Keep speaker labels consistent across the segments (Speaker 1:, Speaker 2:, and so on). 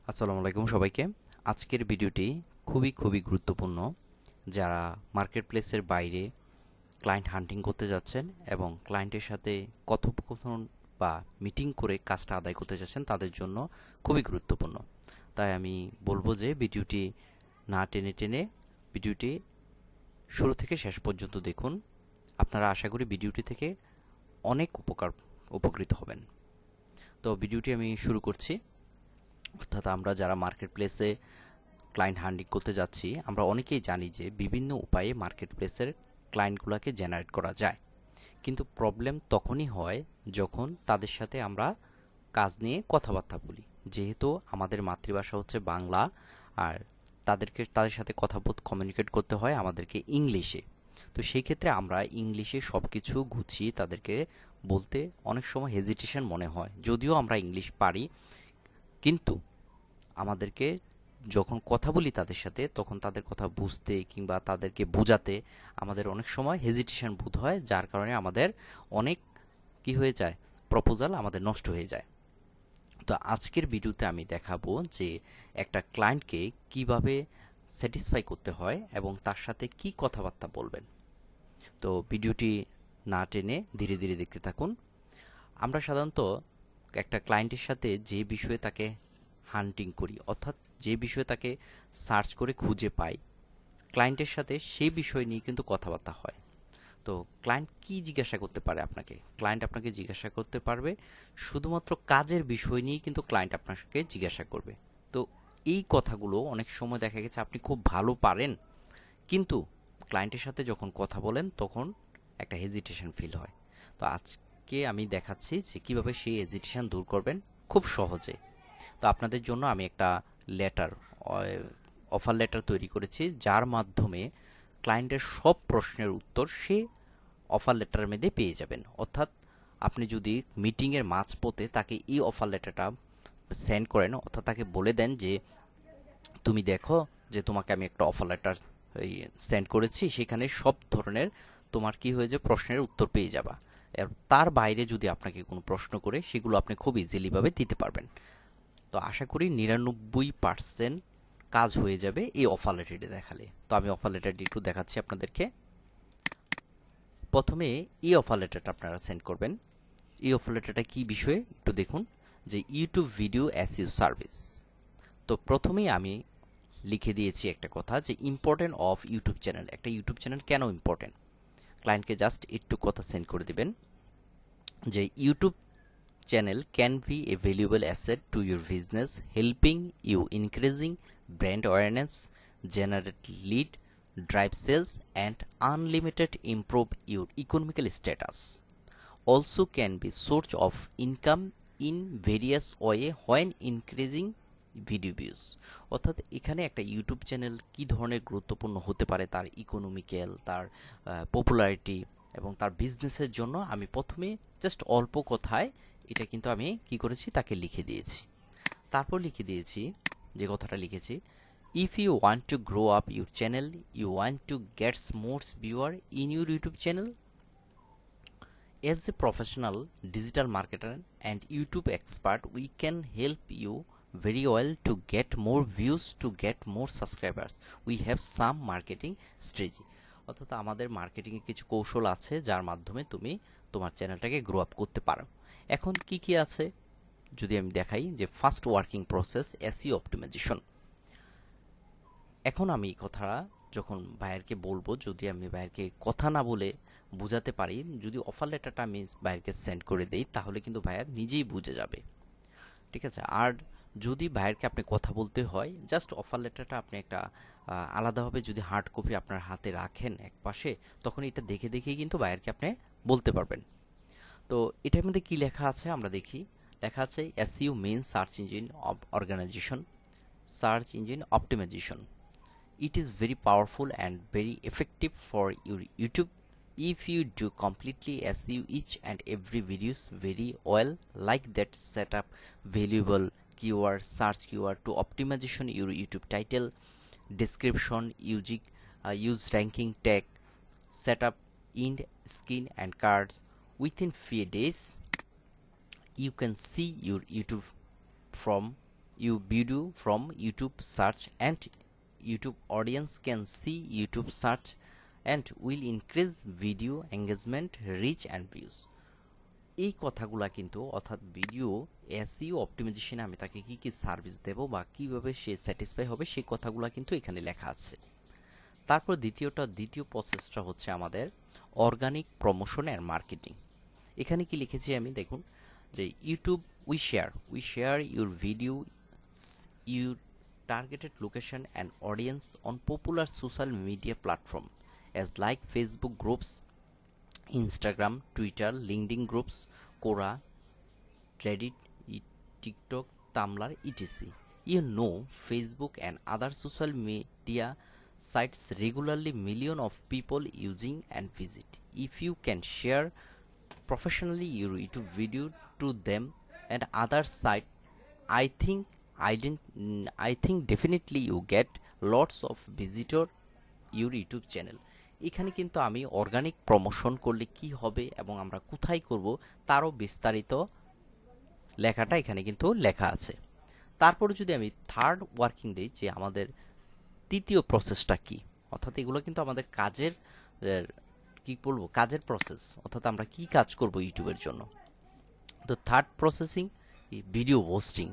Speaker 1: আসসালামু আলাইকুম সবাইকে। আজকের ভিডিওটি খুবই গুরুত্বপূর্ণ। যারা মার্কেটপ্লেসের বাইরে ক্লায়েন্ট হান্টিং করতে যাচ্ছেন এবং ক্লায়েন্টের সাথে কথোপকথন বা মিটিং করে কাজটা আদায় করতে যাচ্ছেন তাদের জন্য খুবই গুরুত্বপূর্ণ। তাই আমি বলবো যে ভিডিওটি না টেনে টেনে ভিডিওটি শুরু থেকে শেষ পর্যন্ত দেখুন। আপনারা আশা করি ভিডিওটি থেকে অনেক উপকৃত হবেন। তো ভিডিওটি আমি শুরু করছি। অর্থাৎ আমরা যারা মার্কেটপ্লেসে ক্লায়েন্ট হান্টিং করতে যাচ্ছি, আমরা অনেকেই জানি যে বিভিন্ন উপায়ে মার্কেটপ্লেসের ক্লায়েন্টগুলোকে জেনারেট করা যায়। কিন্তু প্রবলেম তখনই হয় যখন তাদের সাথে আমরা কাজ নিয়ে কথাবার্তা বলি। যেহেতু আমাদের মাতৃভাষা হচ্ছে বাংলা, আর তাদের সাথে কমিউনিকেট করতে হয় আমাদেরকে ইংলিশে। তো সেই ক্ষেত্রে আমরা ইংলিশে সব কিছু গুছিয়ে তাদেরকে বলতে অনেক সময় হেজিটেশন মনে হয়, যদিও আমরা ইংলিশ পারি। কিন্তু আমাদেরকে যখন কথা বলি তাদের সাথে, তখন তাদের কথা বুঝতে কিংবা তাদেরকে বোঝাতে আমাদের অনেক সময় হেজিটেশন বোধ হয়, যার কারণে আমাদের অনেক কি হয়ে যায়, প্রপোজাল আমাদের নষ্ট হয়ে যায়। তো আজকের ভিডিওতে আমি দেখাবো যে একটা ক্লায়েন্টকে কিভাবে স্যাটিসফাই করতে হয় এবং তার সাথে কি কথাবার্তা বলবেন। তো ভিডিওটি না টেনে ধীরে ধীরে দেখতে থাকুন। আমরা সাধারণত একটা ক্লায়েন্টের সাথে যে বিষয়ে তাকে হান্টিং করি, অর্থাৎ যে বিষয়ে তাকে সার্চ করে খুঁজে পাই, ক্লায়েন্টের সাথে সেই বিষয় নিয়ে কিন্তু কথাবার্তা হয়। তো ক্লায়েন্ট কি জিজ্ঞাসা করতে পারে আপনাকে? ক্লায়েন্ট আপনাকে জিজ্ঞাসা করতে পারবে শুধুমাত্র কাজের বিষয় নিয়েই, কিন্তু ক্লায়েন্ট আপনাকে জিজ্ঞাসা করবে। তো এই কথাগুলো অনেক সময় দেখা গেছে আপনি খুব ভালো পারেন, কিন্তু ক্লায়েন্টের সাথে যখন কথা বলেন তখন একটা হেজিটেশন ফিল হয়। তো আজকে আমি দেখাচ্ছি যে কিভাবে সেই হেজিটেশন দূর করবেন খুব সহজে। তো আপনাদের জন্য আমি একটা লেটার, অফার লেটার তৈরি করেছি, যার মাধ্যমে ক্লায়েন্টের সব প্রশ্নের উত্তর সে অফার লেটারের মধ্যে পেয়ে যাবেন। অর্থাৎ আপনি যদি মিটিংয়ের মাঝপথে তাকে এই অফার লেটারটা সেন্ড করেন, অর্থাৎ তাকে বলে দেন যে তুমি দেখো যে তোমাকে আমি একটা অফার লেটার সেন্ড করেছি, সেখানে সব ধরনের তোমার কি হয়ে যায় প্রশ্নের উত্তর পেয়ে যাবা। তার বাইরে যদি আপনাকে কোনো প্রশ্ন করে, সেগুলো আপনি খুব ইজিলিভাবে দিতে পারবেন। তো আশা করি 99% কাজ হয়ে যাবে এই অফার লেটারটি দেখালে। তো আমি অফার লেটারটি একটু দেখাচ্ছি আপনাদেরকে। প্রথমে এই অফার লেটারটা আপনারা সেন্ড করবেন। এই অফার লেটারটা কী বিষয়ে একটু দেখুন, যে ইউটিউব ভিডিও এসইও সার্ভিস। তো প্রথমেই আমি লিখে দিয়েছি একটা কথা, যে ইম্পর্টেন্ট অফ ইউটিউব চ্যানেল। একটা ইউটিউব চ্যানেল কেন ইম্পর্টেন্ট, ক্লায়েন্টকে জাস্ট একটু কথা সেন্ড করে দিবেন যে YouTube channel can be a valuable asset to your business, helping you increasing brand awareness, generate lead, drive sales, and unlimited improve your economical status. Also can be source of income in various way when increasing video views. অর্থাৎ এখানে একটা YouTube channel কী ধরনের গুরুত্বপূর্ণ হতে পারে, তার economical, তার popularity এবং তার বিজনেসের জন্য আমি প্রথমে জাস্ট অল্প কথায় এটা কিন্তু আমি কি করেছি, তাকে লিখে দিয়েছি। তারপর লিখে দিয়েছি, যে কথাটা লিখেছি, if you want to grow up your channel, you want to gets more viewer in your YouTube channel, as a professional digital marketer and YouTube expert, we can help you very well to get more views, to get more subscribers. We have some marketing strategy. অর্থাৎ আমাদের মার্কেটিংয়ে কিছু কৌশল আছে যার মাধ্যমে তুমি তোমার চ্যানেলটাকে গ্রো আপ করতে পারো। এখন কি কি আছে যদি আমি দেখাই, যে first working process SEO optimisation. এখন আমি এই কথাটা যখন ভাইয়ারকে বলবো, যদি আমি ভাইয়ারকে কথা না বলে বুঝাতে পারি, যদি অফার লেটারটা আমি ভাইয়ারকে সেন্ড করে দেই, তাহলে কিন্তু ভাইয়ার নিজেই বুঝে যাবে। ঠিক আছে। আর যদি ভাইয়ারকে আপনি কথা বলতে হয়, জাস্ট অফার লেটারটা আপনি একটা আলাদাভাবে যদি হার্ড কপি আপনার হাতে রাখেন এক পাশে, তখন এটা দেখে দেখেই কিন্তু ভাইয়ারকে আপনি বলতে পারবেন। তো এটার মধ্যে কি লেখা আছে আমরা দেখি। লেখা আছে SEO main search engine organisation, search engine optimisation. It is very powerful and very effective for your YouTube. If you do completely SEO each and every videos very well, like that, set up valuable keyword, search keyword to optimization your YouTube title, description, use ranking tag, set up end skin and cards. Within few days you can see your YouTube from you video from YouTube search and YouTube audience can see YouTube search and will increase video engagement, reach and views. এই কথাগুলা কিন্তু অর্থাৎ video SEO অপটিমাইজেশনে আমি তাকে কি কি service দেব বা কিভাবে সে স্যাটিসফাই হবে সেই কথাগুলা কিন্তু এখানে লেখা আছে। তারপর দ্বিতীয় প্রসেসটা হচ্ছে আমাদের অর্গানিক প্রমোশন অ্যান্ড মার্কেটিং। এখানে কি লিখেছি আমি দেখুন যে YouTube we share your video your targeted location and audience on popular social media platform as like Facebook groups, Instagram, Twitter, LinkedIn groups, Quora, Reddit, TikTok, Tumblr, etc. You know, Facebook and other social media sites regularly millions of people using and visit. If you can share professionally your YouTube video to them and other site, I think definitely you get lots of visitor your YouTube channel. এখানে কিন্তু আমি organic promotion করলে কি হবে এবং আমরা কোথায় করব তারও বিস্তারিত লেখাটা এখানে কিন্তু লেখা আছে। তারপর যদি আমি থার্ড ওয়ার্কিং দিই যে আমাদের তৃতীয় প্রসেসটা কি, অর্থাৎ এগুলো কিন্তু আমাদের কাজের কি বলবো কাজের প্রসেস, অর্থাৎ আমরা কি কাজ করব ইউটিউবের জন্য। তো থার্ড প্রসেসিং ভিডিও হোস্টিং।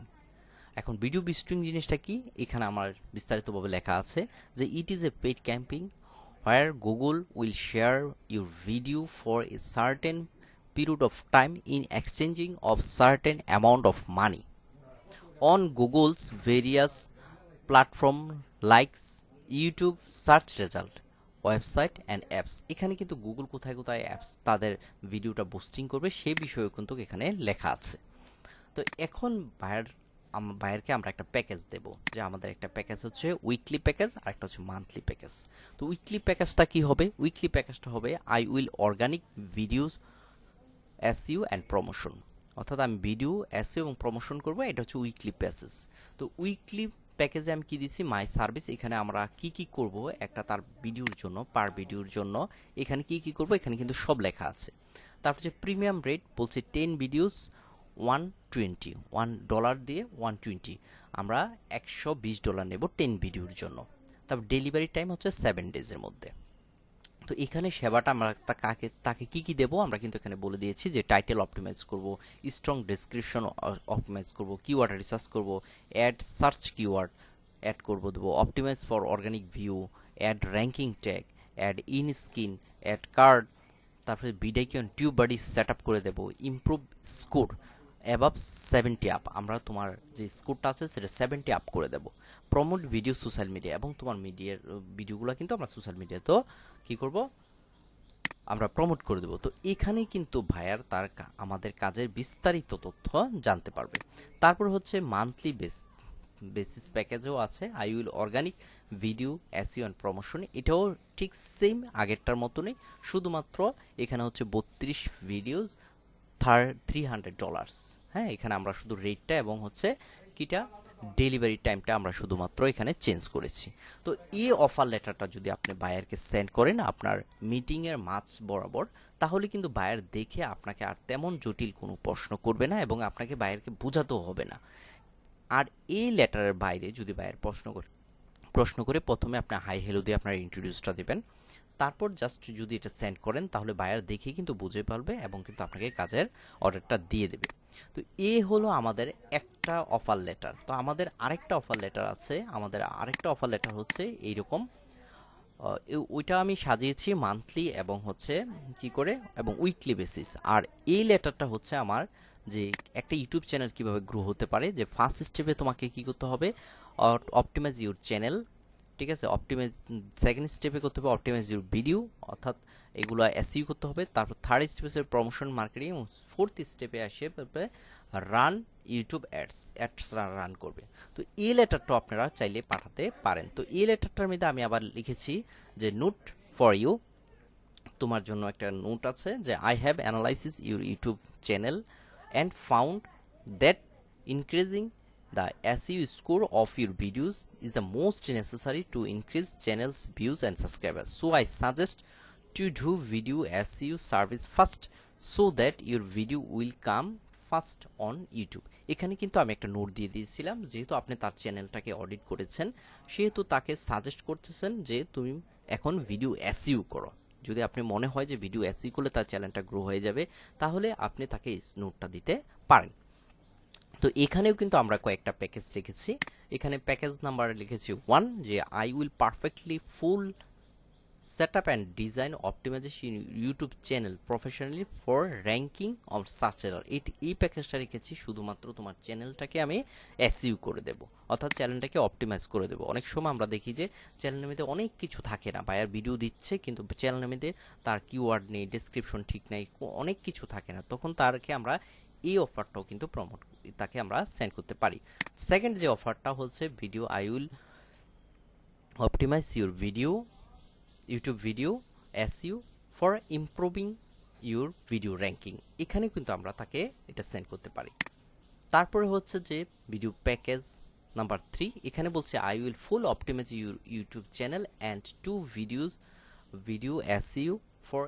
Speaker 1: এখন ভিডিও হোস্টিং জিনিসটা কি এখানে আমার বিস্তারিতভাবে লেখা আছে যে it is a paid camping where Google will share your video for a certain period of time in exchanging of certain amount of money on Google's various platform like YouTube search result, website and apps. এখানে কিন্তু Google কোথায় কোথায় apps তাদের ভিডিওটা boosting করবে সে বিষয়ে কিন্তু এখানে লেখা আছে। তো এখন বায়ারকে আমরা একটা প্যাকেজ দেব, যে আমাদের একটা প্যাকেজ হচ্ছে উইকলি প্যাকেজ আর একটা হচ্ছে মান্থলি প্যাকেজ। তো উইকলি প্যাকেজটা কি হবে? উইকলি প্যাকেজটা হবে I will organic videos SEO and promotion, অর্থাৎ আমি ভিডিও এসইও এবং প্রমোশন করব, এটা হচ্ছে উইকলি প্যাকেজ। তো উইকলি প্যাকেজে আমি কি দিছি মাই সার্ভিস, এখানে আমরা কি কি করব একটা তার ভিডিওর জন্য পার ভিডিওর জন্য এখানে কি কি করব এখানে কিন্তু সব লেখা আছে। তারপর হচ্ছে প্রিমিয়াম রেট বলছে 10 ভিডিওস $120 দিয়ে 120, আমরা $120 নেব 10 ভিডিওর জন্য। তারপর ডেলিভারি টাইম হচ্ছে 7 ডেজের মধ্যে। তো এখানে সেবাটা আমরা তাকে কি কি দেবো আমরা কিন্তু এখানে বলে দিয়েছি যে টাইটেল অপটিমাইজ করব, স্ট্রং ডেসক্রিপশন অপটিমাইজ করব, কিওয়ার্ড রিসার্চ করব, অ্যাড সার্চ কিওয়ার্ড অ্যাড করব দেবো, optimize for organic view, add ranking tag, add end screen, add card, তারপরে video tube body set up করে দেবো, ইমপ্রুভ স্কোর অ্যাবাভ 70 আপ, আমরা তোমার যে স্কোরটা আছে সেটা 70 আপ করে দেবো, প্রমোট ভিডিও সোশ্যাল মিডিয়া, এবং তোমার মিডিয়ার ভিডিওগুলো কিন্তু আমরা সোশ্যাল মিডিয়া তো কি করব আমরা প্রমোট করে দেবো। তো এখানে কিন্তু ভাইয়ার তার আমাদের কাজের বিস্তারিত তথ্য জানতে পারবে। তারপর হচ্ছে মান্থলি বেসিস প্যাকেজও আছে I will organic video SEO and promotion, এটাও ঠিক সেম আগেরটার মতনই, শুধুমাত্র এখানে হচ্ছে 32 ভিডিওস $300। হ্যাঁ, এখানে আমরা শুধু রেটটা এবং হচ্ছে কিটা ডেলিভারি টাইমটা আমরা শুধুমাত্র এখানে চেঞ্জ করেছি। তো এই অফার লেটারটা যদি আপনি বায়ারকে সেন্ড করেন আপনার মিটিংয়ের মাঝ বরাবর, তাহলে কিন্তু বায়ার দেখে আপনাকে আর তেমন জটিল কোনো প্রশ্ন করবে না এবং আপনাকে বায়ারকে বোঝাতেও হবে না। আর এই লেটারের বাইরে যদি বায়ার প্রশ্ন করে প্রথমে আপনি হাই হ্যালো দিয়ে আপনার ইন্ট্রোডিউসটা দেবেন, তারপর জাস্ট যদি এটা সেন্ড করেন তাহলে বায়ার দেখে কিন্তু বুঝে পারবে এবং কিন্তু আপনাকে কাজের অর্ডারটা দিয়ে দেবে। তো এ হলো আমাদের একটা অফার লেটার। তো আমাদের আরেকটা অফার লেটার আছে, আমাদের আরেকটা অফার লেটার হচ্ছে এইরকম, ওইটা আমি সাজিয়েছি মান্থলি এবং হচ্ছে কি করে এবং উইকলি বেসিস। আর এই লেটারটা হচ্ছে আমার যে একটা ইউটিউব চ্যানেল কিভাবে গ্রো হতে পারে, যে ফার্স্ট স্টেপে তোমাকে কি করতে হবে অপটিমাইজ ইউর চ্যানেল, ঠিক আছে, অপটিমাইজ সেকেন্ড স্টেপে করতে হবে অপটিমাইজ ইউর ভিডিও, অর্থাৎ এগুলো এসইও করতে হবে। তারপর থার্ড স্টেপে প্রমোশন মার্কেটিং এবং ফোর্থ স্টেপে আসে রান ইউটিউব অ্যাডস রান করবে। তো এই লেটারটা আপনারা চাইলে পাঠাতে পারেন। তো এই লেটারটার মধ্যে আমি আবার লিখেছি যে নোট ফর ইউ, তোমার জন্য একটা নোট আছে যে I have analysis your YouTube channel and found that increasing the SEO score of your videos is the most necessary to increase channel's views and subscribers. So I suggest to do video SEO service first so that your video will come first on YouTube. এখানে কিন্তু আমি একটা note দিয়ে দিয়েছিলাম, যেহেতু আপনি তার চ্যানেলটাকে অডিট করেছেন সেহেতু তাকে সাজেস্ট করতেছেন যে তুমি এখন ভিডিও এসইও করো। যদি আপনি মনে হয় যে ভিডিও এসইও করলে তার চ্যানেলটা গ্রো হয়ে যাবে, তাহলে আপনি তাকে এই নোটটা দিতে পারেন। তো এখানেও কিন্তু আমরা কয়েকটা প্যাকেজ রেখেছি। এখানে প্যাকেজ নাম্বার লিখেছি 1, যে I will perfectly full setup and design optimization YouTube channel professionally for ranking of search error। এই প্যাকেজটা রেখেছি শুধুমাত্র তোমার চ্যানেলটাকে আমি এসইও করে দেব, অর্থাৎ চ্যানেলটাকে অপটিমাইজ করে দেব। অনেক সময় আমরা দেখি যে চ্যানেলের মধ্যে অনেক কিছু থাকে না, বায়ার ভিডিও দিচ্ছে কিন্তু চ্যানেলের মধ্যে তার কিওয়ার্ড নেই, ডেসক্রিপশন ঠিক নেই, অনেক কিছু থাকে না, তখন তারকে আমরা এই অফারটাও কিন্তু তাকে আমরা সেন্ড করতে পারি। সেকেন্ড যে অফারটা হচ্ছে video I will optimise your video YouTube video SEO for improving your video ranking. এখানে কিন্তু আমরা তাকে এটা সেন্ড করতে পারি। তারপরে হচ্ছে যে ভিডিও প্যাকেজ নাম্বার 3, এখানে বলছে I will full optimise your YouTube channel and 2 video SEO for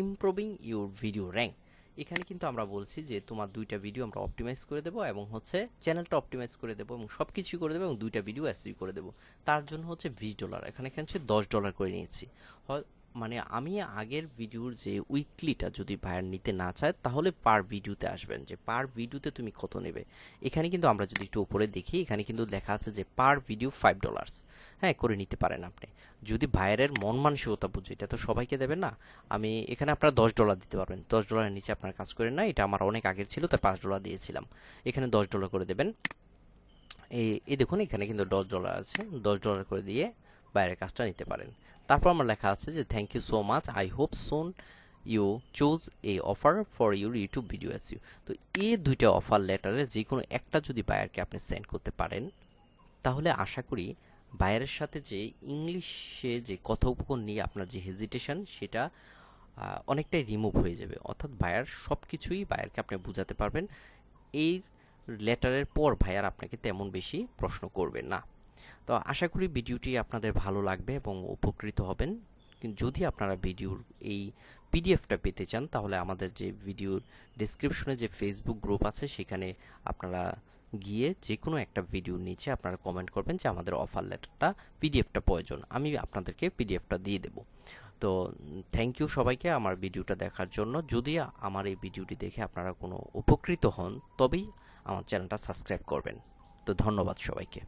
Speaker 1: improving your video rank. এখানে কিন্তু আমরা বলছি যে তোমার 2টা ভিডিও আমরা অপটিমাইজ করে দেবো এবং হচ্ছে চ্যানেলটা অপটিমাইজ করে দেবো এবং সব কিছুই করে দেবো এবং 2টা ভিডিও এসইও করে দেবো। তার জন্য হচ্ছে $20, এখানে হচ্ছে $10 করে নিয়েছি। মানে আমি আগের ভিডিওর যে উইকলিটা যদি বায়ার নিতে না চায় তাহলে পার ভিডিওতে আসবেন, যে পার ভিডিওতে তুমি কত নেবে। এখানে কিন্তু আমরা যদি একটু উপরে দেখি, এখানে কিন্তু লেখা আছে যে পার ভিডিও $5, হ্যাঁ করে নিতে পারেন আপনি, যদি বায়ারের মন মানসিকতা বুঝে। এটা তো সবাইকে দেবেন না। আমি এখানে আপনারা $10 দিতে পারবেন, $10 নিচে আপনার কাজ করেন না, এটা আমার অনেক আগের ছিল তাই $5 দিয়েছিলাম। এখানে $10 করে দেবেন। এই দেখুন এখানে কিন্তু $10 আছে, $10 করে দিয়ে বাইরের কাজটা নিতে পারেন। তারপর আমার লেখা আছে যে thank you so much, I hope soon you choose a offer for your YouTube video SEO. তো এই 2টা অফার লেটারের যে কোনো একটা যদি বায়ারকে আপনি সেন্ড করতে পারেন, তাহলে আশা করি বায়ারের সাথে যে ইংলিশে যে কথোপকথন নিয়ে আপনার যে হেজিটেশন সেটা অনেকটাই রিমুভ হয়ে যাবে, অর্থাৎ বায়ার সব কিছুই বায়ারকে আপনি বোঝাতে পারবেন। এই লেটারের পর বায়ার আপনাকে তেমন বেশি প্রশ্ন করবে না। তো আশা করি ভিডিওটি আপনাদের ভালো লাগবে এবং উপকৃত হবেন। যদি আপনারা ভিডিওর এই পিডিএফটা পেতে চান তাহলে আমাদের যে ভিডিওর ডেসক্রিপশনে যে ফেসবুক গ্রুপ আছে সেখানে আপনারা গিয়ে যে কোনো একটা ভিডিওর নিচে আপনারা কমেন্ট করবেন যে আমাদের অফার লেটারটা পিডিএফটা প্রয়োজন, আমি আপনাদেরকে পিডিএফটা দিয়ে দেব। তো থ্যাংক ইউ সবাইকে আমার ভিডিওটা দেখার জন্য। যদি আমার এই ভিডিওটি দেখে আপনারা কোনো উপকৃত হন তবেই আমার চ্যানেলটা সাবস্ক্রাইব করবেন। তো ধন্যবাদ সবাইকে।